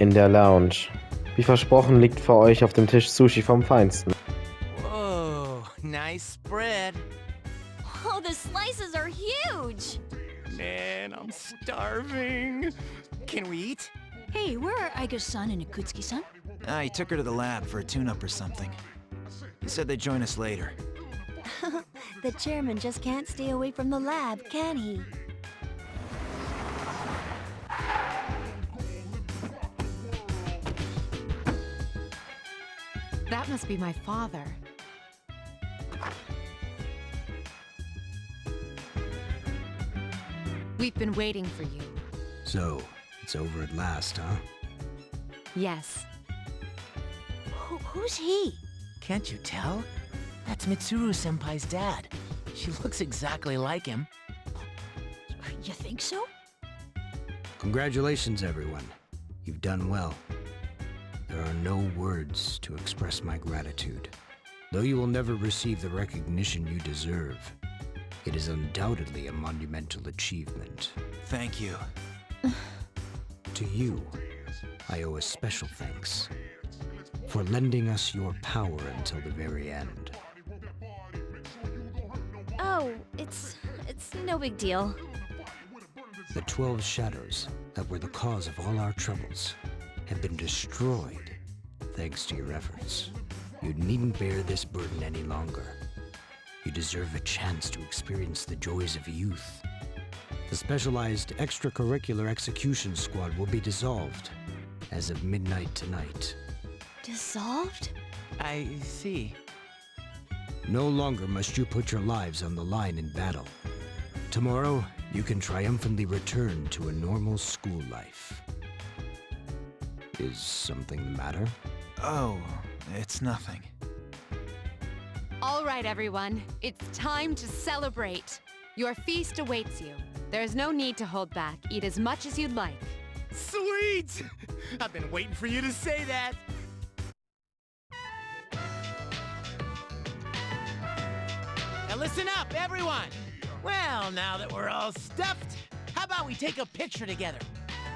In der Lounge. Wie versprochen liegt vor euch auf dem Tisch Sushi vom Feinsten. Whoa, nice spread. Oh, the slices are huge! Man, I'm starving. Can we eat? Hey, where are Aiger-san and Akutsuki-san? He took her to the lab for a tune-up or something. He said they'd join us later. The chairman just can't stay away from the lab, can he? That must be my father. We've been waiting for you. So, it's over at last, huh? Yes. Who's he? Can't you tell? That's Mitsuru-senpai's dad. She looks exactly like him. You think so? Congratulations, everyone. You've done well. There are no words to express my gratitude. Though you will never receive the recognition you deserve, it is undoubtedly a monumental achievement. Thank you. To you, I owe a special thanks for lending us your power until the very end. Oh, it's no big deal. The 12 shadows that were the cause of all our troubles have been destroyed thanks to your efforts. You needn't bear this burden any longer. You deserve a chance to experience the joys of youth. The specialized extracurricular execution squad will be dissolved as of midnight tonight. Dissolved? I see. No longer must you put your lives on the line in battle. Tomorrow, you can triumphantly return to a normal school life. Is something the matter? Oh, it's nothing. All right, everyone. It's time to celebrate. Your feast awaits you. There's no need to hold back. Eat as much as you'd like. Sweet! I've been waiting for you to say that. Now listen up, everyone! Well, now that we're all stuffed, how about we take a picture together?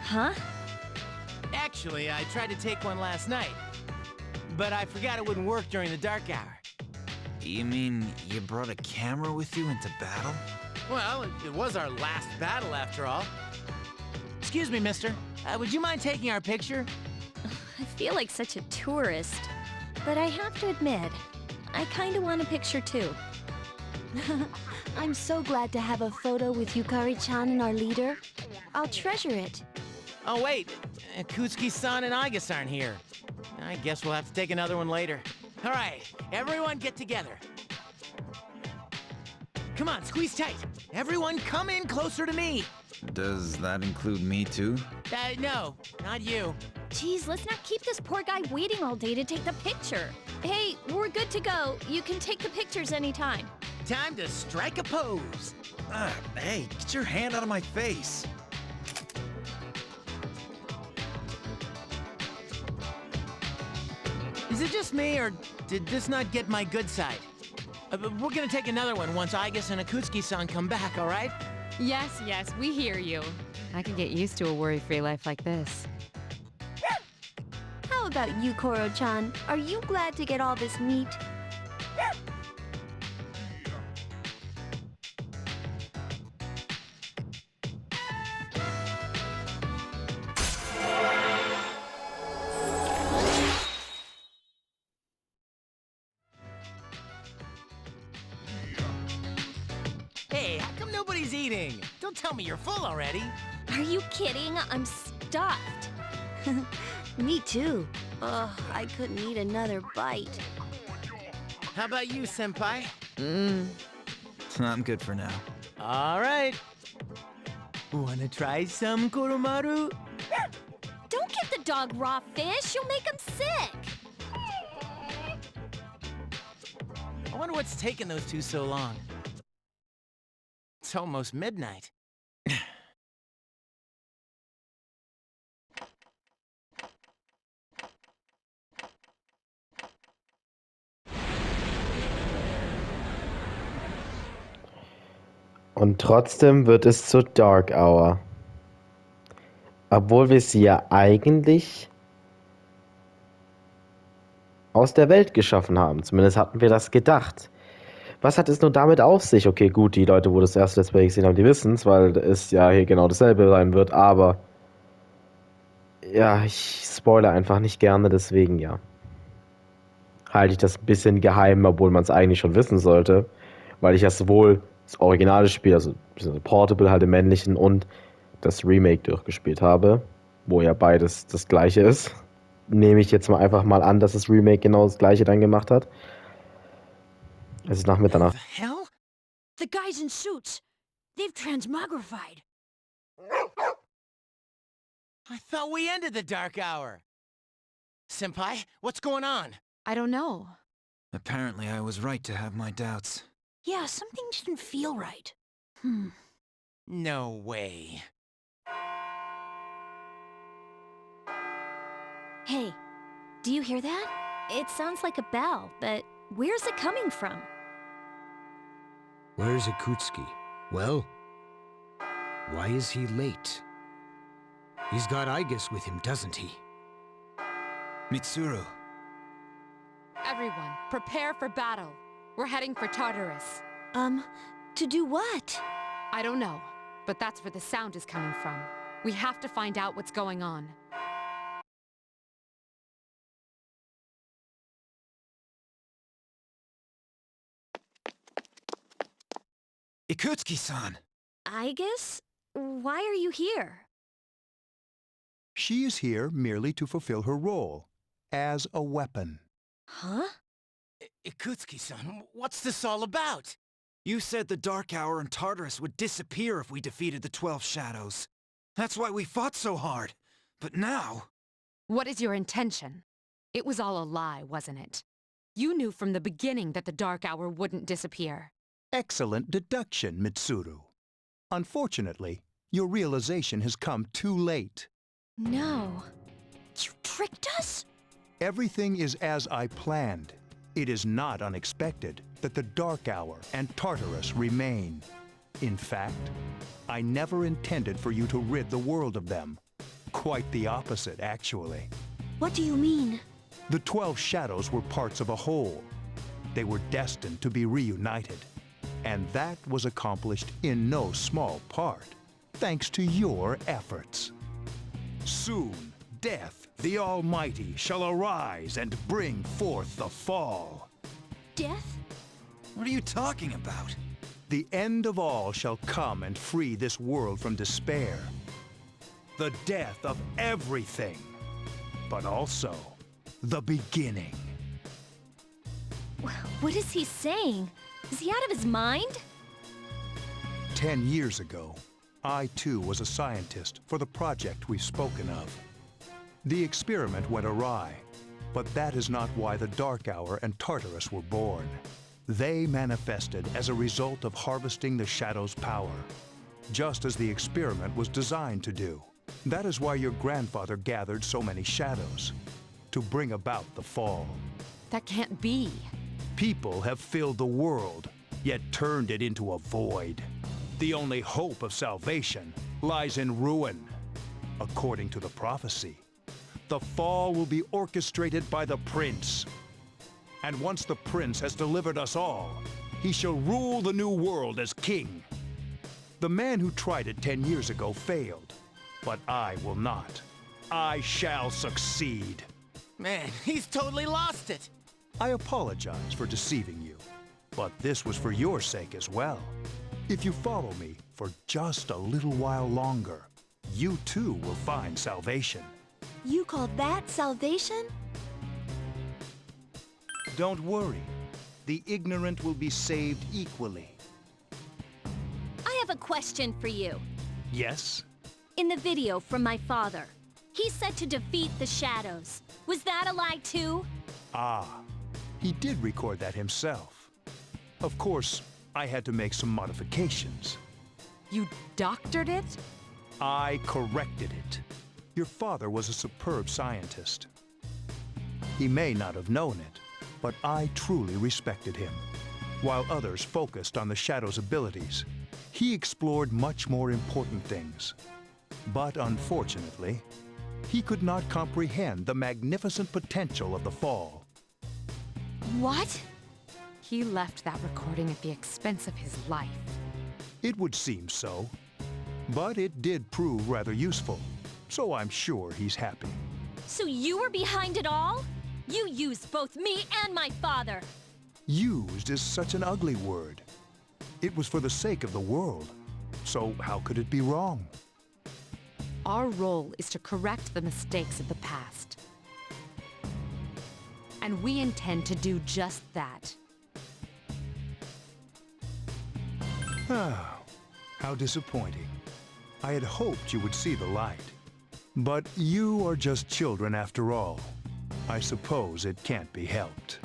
Huh? Actually, I tried to take one last night, but I forgot it wouldn't work during the dark hour. You mean you brought a camera with you into battle? Well, it was our last battle after all. Excuse me, mister. Would you mind taking our picture? I feel like such a tourist. But I have to admit, I kinda want a picture too. I'm so glad to have a photo with Yukari-chan and our leader. I'll treasure it. Oh, wait. Kutsuki-san and Igus aren't here. I guess we'll have to take another one later. All right, everyone get together. Come on, squeeze tight. Everyone come in closer to me. Does that include me too? No, not you. Geez, let's not keep this poor guy waiting all day to take the picture. Hey, we're good to go. You can take the pictures anytime. Time to strike a pose. Hey, get your hand out of my face. Is it just me, or did this not get my good side? We're gonna take another one once Igus and Akutsuki-san come back, all right? Yes, we hear you. I can get used to a worry-free life like this. How about you, Koro-chan? Are you glad to get all this meat? Hey, how come nobody's eating? Don't tell me you're full already. Are you kidding? I'm stuffed. Me too. Ugh, I couldn't eat another bite. How about you, senpai? I'm good for now. All right. Wanna try some, Koromaru? Don't give the dog raw fish. You'll make him sick. I wonder what's taking those two so long. It's almost midnight. Und trotzdem wird es zur Dark Hour. Obwohl wir sie ja eigentlich aus der Welt geschaffen haben. Zumindest hatten wir das gedacht. Was hat es nun damit auf sich? Okay, gut, die Leute, wo das erste Let's Play gesehen haben, die wissen es, weil es ja hier genau dasselbe sein wird, aber ja, ich spoilere einfach nicht gerne, deswegen ja. Halte ich das ein bisschen geheim, obwohl man es eigentlich schon wissen sollte, weil ich ja sowohl das originale Spiel, also Portable halt im männlichen und das Remake durchgespielt habe, wo ja beides das gleiche ist. Nehme ich jetzt mal einfach mal an, dass das Remake genau das gleiche dann gemacht hat. Es ist nach Mitternacht. The hell? The guys in suits. They've transmogrified. I thought we ended the dark hour. Senpai, what's going on? I don't know. Apparently, I was right to have my doubts. Yeah, something didn't feel right. No way. Hey, do you hear that? It sounds like a bell, but where's it coming from? Where's Ikutsuki? Well, why is he late? He's got Aigis with him, doesn't he? Mitsuru, Everyone, prepare for battle. We're heading for Tartarus. To do what? I don't know, but that's where the sound is coming from. We have to find out what's going on. Ikutsuki-san! I guess? Why are you here? She is here merely to fulfill her role as a weapon. Huh? Ikutsuki-san, what's this all about? You said the Dark Hour and Tartarus would disappear if we defeated the 12 Shadows. That's why we fought so hard. But now... What is your intention? It was all a lie, wasn't it? You knew from the beginning that the Dark Hour wouldn't disappear. Excellent deduction, Mitsuru. Unfortunately, your realization has come too late. No. You tricked us? Everything is as I planned. It is not unexpected that the Dark Hour and Tartarus remain. In fact, I never intended for you to rid the world of them. Quite the opposite, actually. What do you mean? The 12 Shadows were parts of a whole. They were destined to be reunited. And that was accomplished in no small part, thanks to your efforts. Soon, Death, the Almighty, shall arise and bring forth the fall. Death? What are you talking about? The end of all shall come and free this world from despair. The death of everything, but also the beginning. What is he saying? Is he out of his mind? 10 years ago, I too was a scientist for the project we've spoken of. The experiment went awry, but that is not why the Dark Hour and Tartarus were born. They manifested as a result of harvesting the Shadow's power, just as the experiment was designed to do. That is why your grandfather gathered so many Shadows, to bring about the fall. That can't be. People have filled the world, yet turned it into a void. The only hope of salvation lies in ruin. According to the prophecy, the fall will be orchestrated by the Prince. And once the Prince has delivered us all, he shall rule the new world as king. The man who tried it 10 years ago failed, but I will not. I shall succeed. Man, he's totally lost it. I apologize for deceiving you, but this was for your sake as well. If you follow me for just a little while longer, you too will find salvation. You call that salvation? Don't worry. The ignorant will be saved equally. I have a question for you. Yes? In the video from my father, he said to defeat the Shadows. Was that a lie too? Ah, he did record that himself. Of course, I had to make some modifications. You doctored it? I corrected it. Your father was a superb scientist. He may not have known it, but I truly respected him. While others focused on the Shadow's abilities, he explored much more important things. But unfortunately, he could not comprehend the magnificent potential of the Fall. What? He left that recording at the expense of his life. It would seem so. But it did prove rather useful, so I'm sure he's happy. So you were behind it all? You used both me and my father. Used is such an ugly word. It was for the sake of the world, so how could it be wrong? Our role is to correct the mistakes of the past. And we intend to do just that. Ah, how disappointing. I had hoped you would see the light. But you are just children after all. I suppose it can't be helped.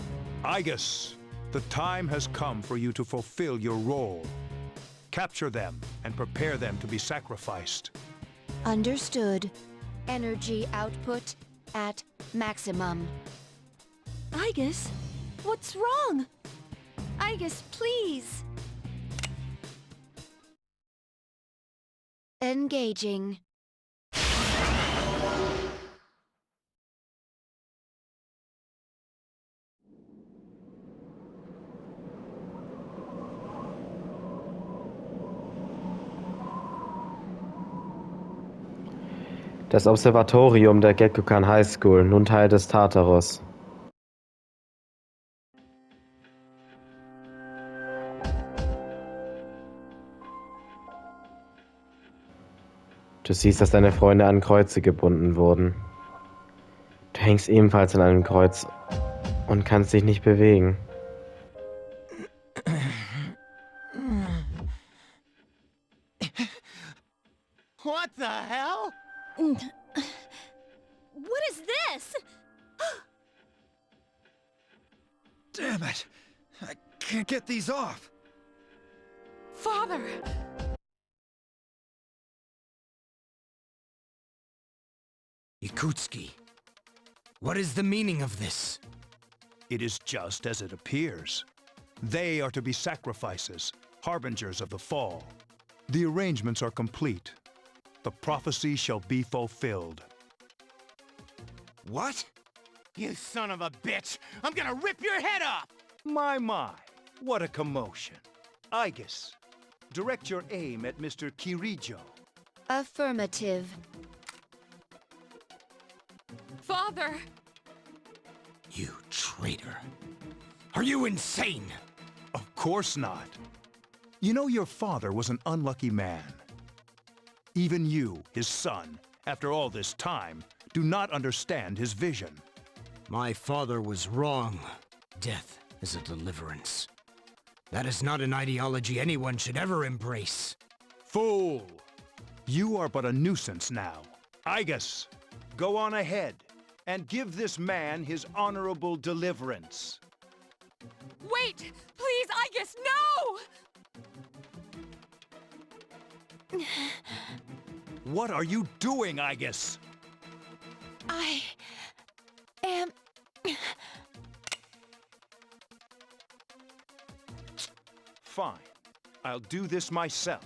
Igus, the time has come for you to fulfill your role. Capture them and prepare them to be sacrificed. Understood. Energy output at maximum. Igus, what's wrong? Igus, please. Engaging. Das Observatorium der Gekkokan High School, nun Teil des Tartaros. Du siehst, dass deine Freunde an Kreuze gebunden wurden. Du hängst ebenfalls an einem Kreuz und kannst dich nicht bewegen. What the hell? What is this? Damn it! I can't get these off! Father! Yakutski, what is the meaning of this? It is just as it appears. They are to be sacrifices, harbingers of the fall. The arrangements are complete. The prophecy shall be fulfilled. What? You son of a bitch! I'm gonna rip your head off! My, what a commotion. Igus, direct your aim at Mr. Kirijo. Affirmative. Father! You traitor. Are you insane? Of course not. You know your father was an unlucky man. Even you, his son, after all this time, do not understand his vision. My father was wrong. Death is a deliverance. That is not an ideology anyone should ever embrace. Fool! You are but a nuisance now. Igus, go on ahead and give this man his honorable deliverance. Wait! Please, Igus, no! What are you doing, Igus? I am... Fine. I'll do this myself.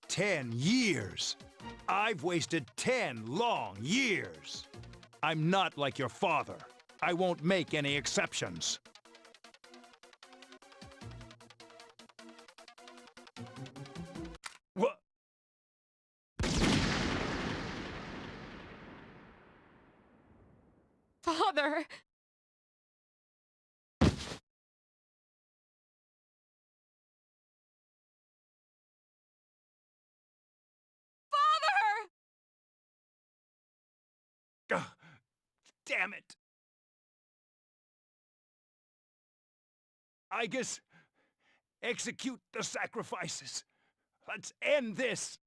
10 years! I've wasted 10 long years! I'm not like your father. I won't make any exceptions. What? Father! Father! Ugh, damn it! Igus, execute the sacrifices. Let's end this.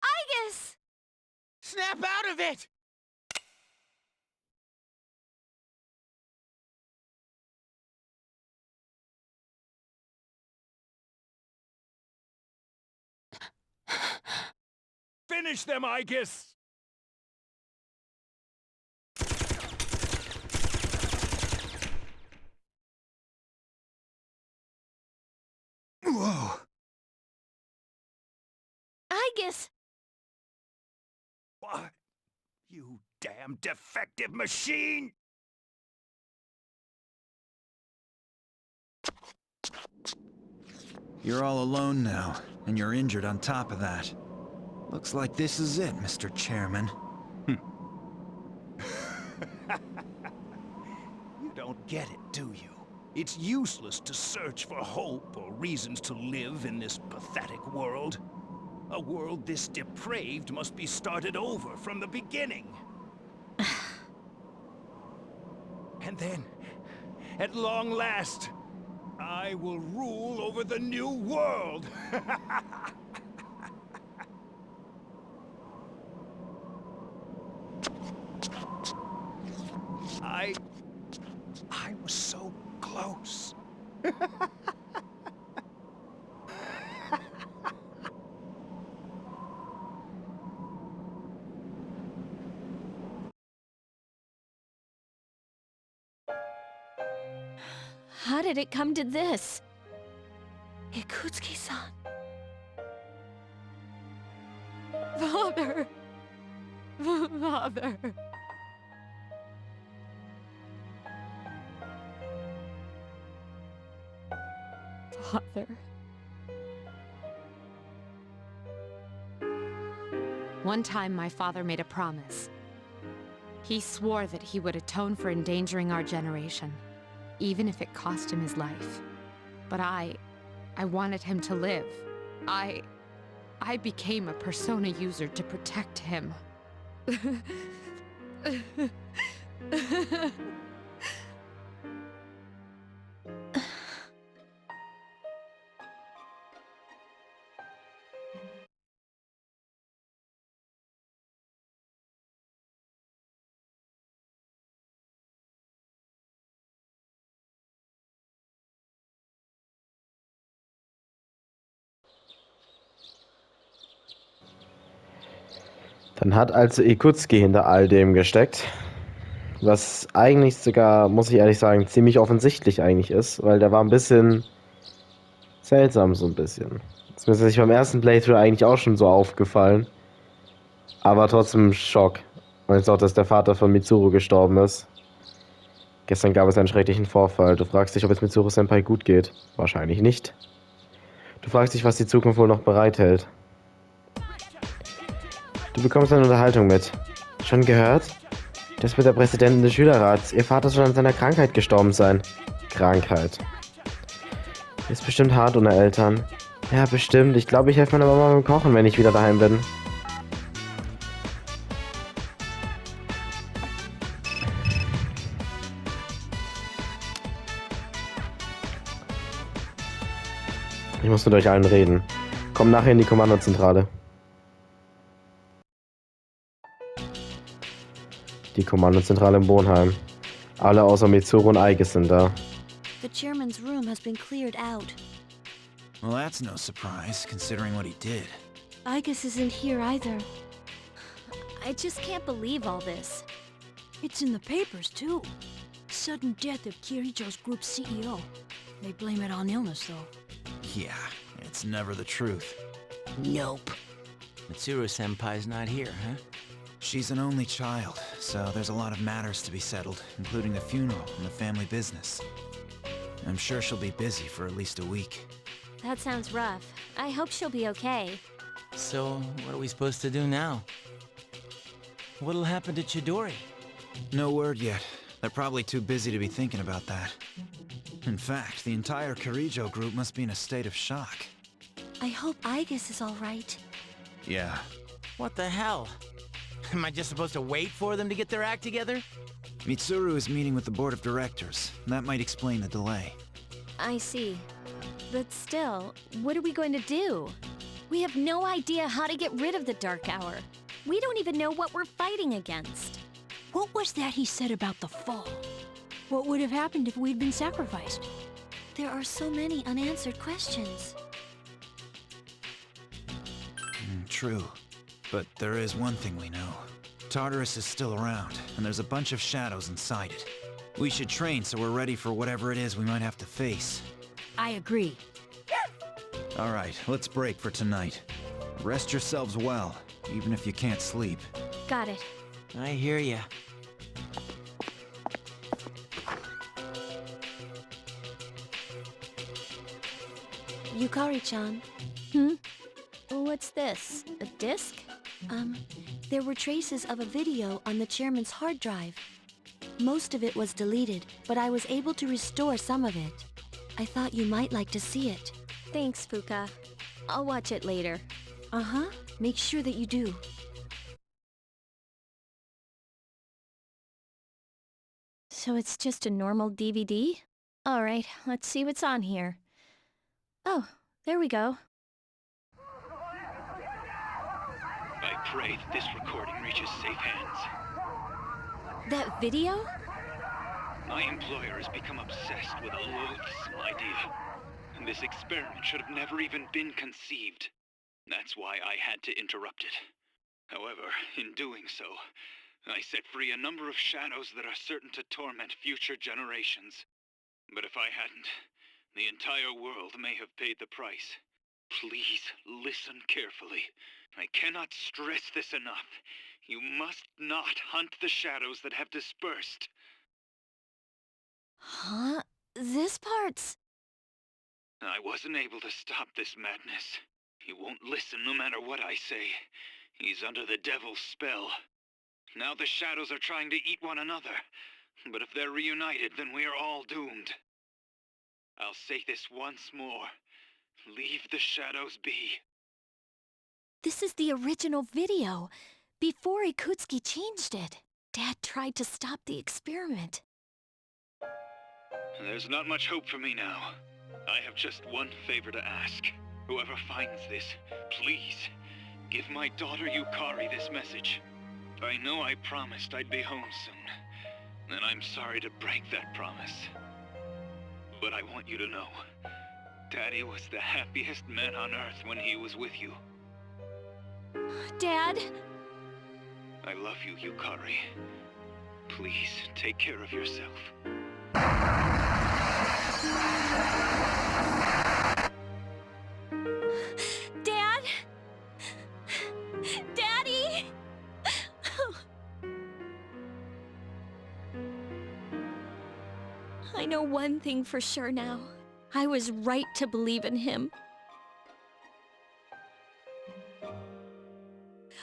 Igus! Snap out of it! Finish them, Igus! Whoa! Igus! What? You damn defective machine! You're all alone now, and you're injured on top of that. Looks like this is it, Mr. Chairman. You don't get it, do you? It's useless to search for hope or reasons to live in this pathetic world. A world this depraved must be started over from the beginning. And then, at long last, I will rule over the new world. I was so close. How did it come to this? Ikutsuki-san. Father! Father! Father. One time, my father made a promise. He swore that he would atone for endangering our generation, even if it cost him his life. But I wanted him to live. I became a persona user to protect him. Dann hat also Ikutsuki hinter all dem gesteckt. Was eigentlich sogar, muss ich ehrlich sagen, ziemlich offensichtlich eigentlich ist, weil der war ein bisschen seltsam, so ein bisschen. Das ist mir sich beim ersten Playthrough eigentlich auch schon so aufgefallen. Aber trotzdem Schock. Und jetzt auch, dass der Vater von Mitsuru gestorben ist. Gestern gab es einen schrecklichen Vorfall. Du fragst dich, ob es Mitsuru Senpai gut geht. Wahrscheinlich nicht. Du fragst dich, was die Zukunft wohl noch bereithält. Du bekommst eine Unterhaltung mit. Schon gehört? Das wird der Präsident des Schülerrats. Ihr Vater soll an seiner Krankheit gestorben sein. Krankheit. Ist bestimmt hart ohne Eltern. Ja, bestimmt. Ich glaube, ich helfe meiner Mama beim Kochen, wenn ich wieder daheim bin. Ich muss mit euch allen reden. Komm nachher in die Kommandozentrale. Die Kommandozentrale in Bonheim. Alle außer Mitsuru und Aige sind da. The chairman's room has been cleared out. Well, that's no surprise, considering what he did. Igus isn't here either. I just can't believe all this. It's in the papers, too. Sudden death of Kirijo's group CEO. They blame it on illness, though. Yeah, it's never the truth. Nope. Mitsuru-senpai's not here, huh? She's an only child, so there's a lot of matters to be settled, including the funeral and the family business. I'm sure she'll be busy for at least a week. That sounds rough. I hope she'll be okay. So, what are we supposed to do now? What'll happen to Chidori? No word yet. They're probably too busy to be thinking about that. In fact, the entire Kirijo group must be in a state of shock. I hope Igus is all right. Yeah. What the hell? Am I just supposed to wait for them to get their act together? Mitsuru is meeting with the board of directors. That might explain the delay. I see. But still, what are we going to do? We have no idea how to get rid of the Dark Hour. We don't even know what we're fighting against. What was that he said about the fall? What would have happened if we'd been sacrificed? There are so many unanswered questions. True. But there is one thing we know. Tartarus is still around, and there's a bunch of shadows inside it. We should train so we're ready for whatever it is we might have to face. I agree. Alright, let's break for tonight. Rest yourselves well, even if you can't sleep. Got it. I hear ya. Yukari-chan. What's this? A disc? There were traces of a video on the chairman's hard drive. Most of it was deleted, but I was able to restore some of it. I thought you might like to see it. Thanks, Fuka. I'll watch it later. Uh-huh. Make sure that you do. So it's just a normal DVD? Alright, let's see what's on here. Oh, there we go. I pray that this recording reaches safe hands. That video? My employer has become obsessed with a loathsome idea. And this experiment should have never even been conceived. That's why I had to interrupt it. However, in doing so, I set free a number of shadows that are certain to torment future generations. But if I hadn't, the entire world may have paid the price. Please listen carefully. I cannot stress this enough. You must not hunt the shadows that have dispersed. Huh? This part's... I wasn't able to stop this madness. He won't listen no matter what I say. He's under the devil's spell. Now the shadows are trying to eat one another. But if they're reunited, then we are all doomed. I'll say this once more. Leave the shadows be. This is the original video. Before Ikutsuki changed it. Dad tried to stop the experiment. There's not much hope for me now. I have just one favor to ask. Whoever finds this, please, give my daughter Yukari this message. I know I promised I'd be home soon, and I'm sorry to break that promise. But I want you to know, Daddy was the happiest man on Earth when he was with you. Dad? I love you, Yukari. Please, take care of yourself. Dad? Daddy? I know one thing for sure now. I was right to believe in him.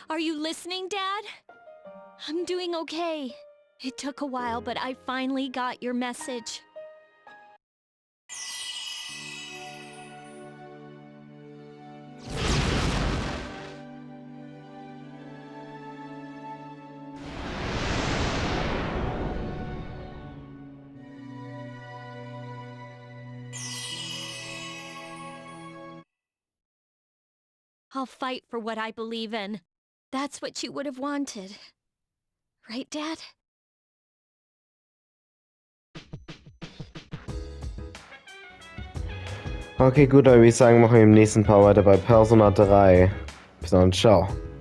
Are you listening, Dad? I'm doing okay. It took a while, but I finally got your message. I'll fight for what I believe in. That's what you would have wanted. Right, Dad? Okay, gut, dann würde ich sagen, machen wir im nächsten Part weiter bei Persona 3. Bis dann, ciao.